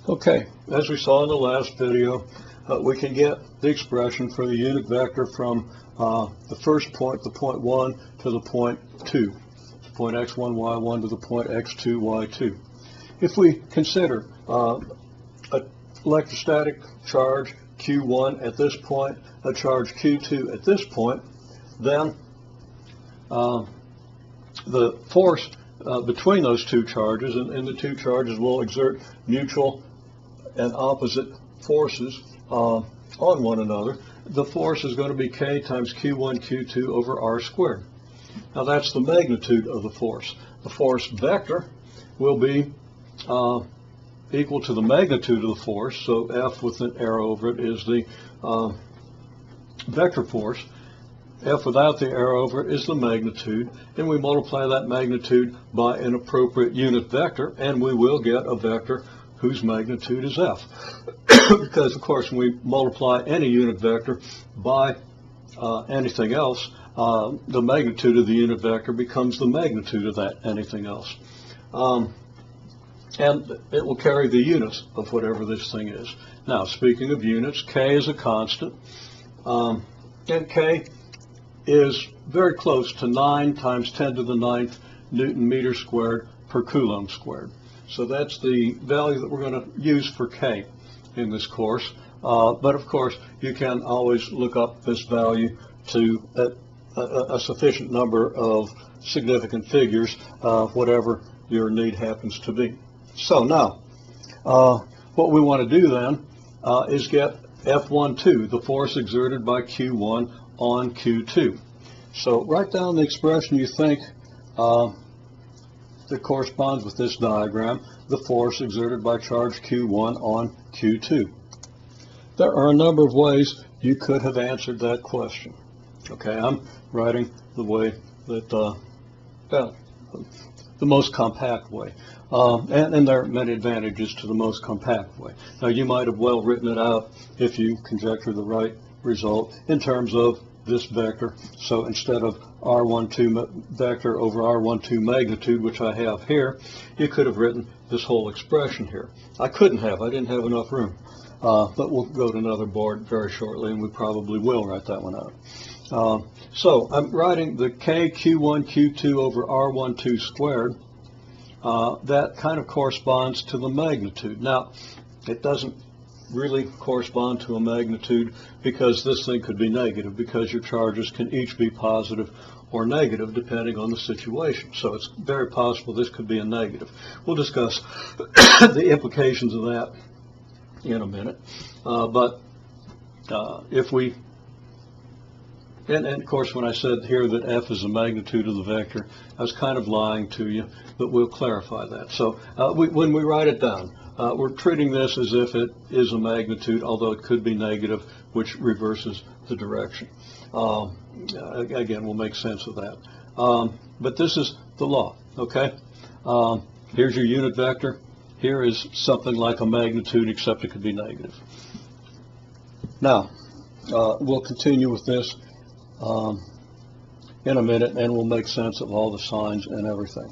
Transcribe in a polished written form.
Okay, as we saw in the last video, we can get the expression for the unit vector from the first point, the point 1, to the point 2, the point x1, y1 to the point x2, y2. If we consider an electrostatic charge Q1 at this point, a charge Q2 at this point, then the force between those two charges, and the two charges will exert mutual and opposite forces on one another. The force is going to be K times Q1 Q2 over R squared. Now that's the magnitude of the force. The force vector will be equal to the magnitude of the force, so F with an arrow over it is the vector force. F without the arrow over it is the magnitude, and we multiply that magnitude by an appropriate unit vector, and we will get a vector whose magnitude is F. Because, of course, when we multiply any unit vector by anything else, the magnitude of the unit vector becomes the magnitude of that anything else. And it will carry the units of whatever this thing is. Now, speaking of units, K is a constant, and K is very close to 9 times 10 to the 9th Newton meter squared per Coulomb squared. So that's the value that we're going to use for K in this course. But of course, you can always look up this value to a sufficient number of significant figures, whatever your need happens to be. So now, what we want to do then is get F12, the force exerted by Q1 on Q2. So write down the expression you think that corresponds with this diagram, the force exerted by charge Q1 on Q2. There are a number of ways you could have answered that question. Okay, I'm writing the way that, the most compact way. And there are many advantages to the most compact way. Now, you might have well written it out if you conjecture the right result in terms of this vector. So instead of R12 vector over R12 magnitude, which I have here, you could have written this whole expression here. I couldn't have. I didn't have enough room. But we'll go to another board very shortly, and we probably will write that one out. So I'm writing the K Q1 Q2 over R12 squared. That kind of corresponds to the magnitude. Now, it doesn't really correspond to a magnitude because this thing could be negative, because your charges can each be positive or negative depending on the situation. So it's very possible this could be a negative. We'll discuss the implications of that in a minute. If we, and of course when I said here that F is the magnitude of the vector, I was kind of lying to you, but we'll clarify that. So when we write it down, we're treating this as if it is a magnitude, although it could be negative, which reverses the direction. Again, we'll make sense of that. But this is the law, okay? Here's your unit vector. Here is something like a magnitude, except it could be negative. Now, we'll continue with this in a minute, and we'll make sense of all the signs and everything.